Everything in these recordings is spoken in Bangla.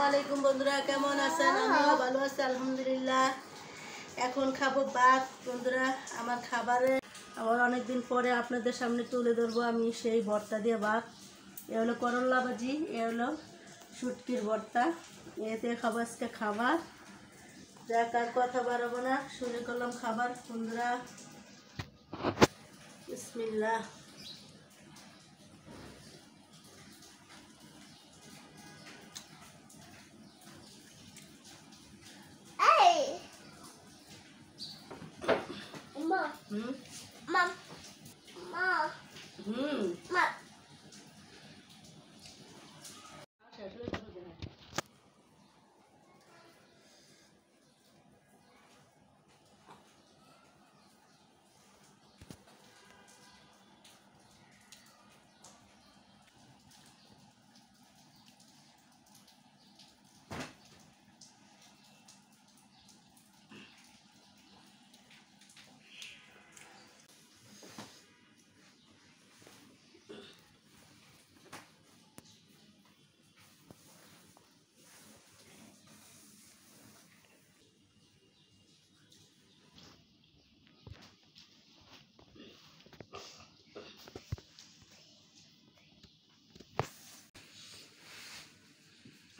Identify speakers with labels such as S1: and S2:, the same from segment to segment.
S1: আলাইকুম বন্ধুরা, কেমন আছেন? আমিও ভালো আছি আলহামদুলিল্লাহ। এখন খাবো ভাত বন্ধুরা। আমার খাবারে আবার অনেকদিন পরে আপনাদের সামনে তুলে ধরবো আমি সেই ভর্তা দিয়ে ভাত। এ হলো করল্লা ভাজি, এ হলো শুটকির ভর্তা। এতে খাবো আজকে খাবার। যাক আর কথা বাড়াবো না, শুরু করলাম খাবার বন্ধুরা। বিসমিল্লাহ।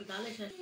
S1: ডালে শেষ।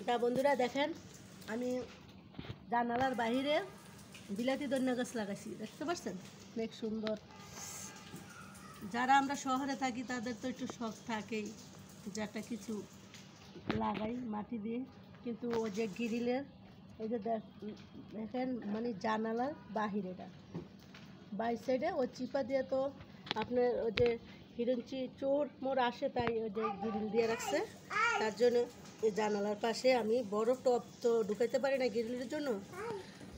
S1: তা বন্ধুরা দেখেন, আমি জানালার বাহিরে বিলাতি ধনিয়া গাছ লাগাইছি, দেখতে পাচ্ছেন? অনেক সুন্দর। যারা আমরা শহরে থাকি তাদের তো একটু শখ থাকেই যে একটা কিছু লাগাই মাটি দিয়ে, কিন্তু ওই যে গ্রিলের এই যে দেখেন মানে জানালার বাহিরেটা বাইর সাইডে ওই চিপা দিয়ে তো আপনার ওই যে হিরঞ্চি চোর মোর আসে, তাই ওই যে গ্রিল দিয়ে রাখছে। তার জন্য এই জানালার পাশে আমি বড় টব তো ঢুকাইতে পারি না গ্রিলের জন্য,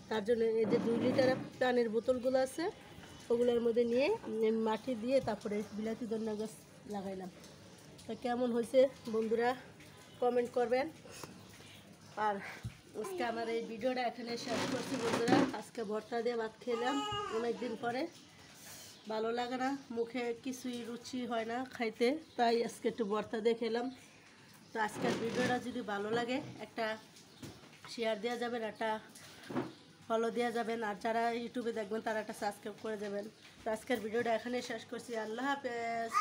S1: তার জন্য এই যে 2 লিটার পানির বোতলগুলো আছে ওগুলোর মধ্যে নিয়ে মাটি দিয়ে তারপরে বিলাতি ধনিয়া গাছ লাগাইলাম। তো কেমন হয়েছে বন্ধুরা কমেন্ট করবেন। আর আজকে আমার এই ভিডিওটা এখানে শেষ করছি বন্ধুরা। আজকে ভর্তা দিয়ে ভাত খেলাম অনেকদিন পরে। ভালো লাগে না, মুখে কিছুই রুচি হয় না খাইতে, তাই আজকে একটু ভর্তা দিয়ে খেলাম। তো আজকের ভিডিওটা যদি ভালো লাগে একটা শেয়ার দেওয়া যাবেন, একটা ফলো দেওয়া যাবেন, আর যারা ইউটিউবে দেখবেন তারা একটা সাবস্ক্রাইব করে যাবেন। তো আজকের ভিডিওটা এখানে শেষ করছি। আল্লাহ হাফেজ।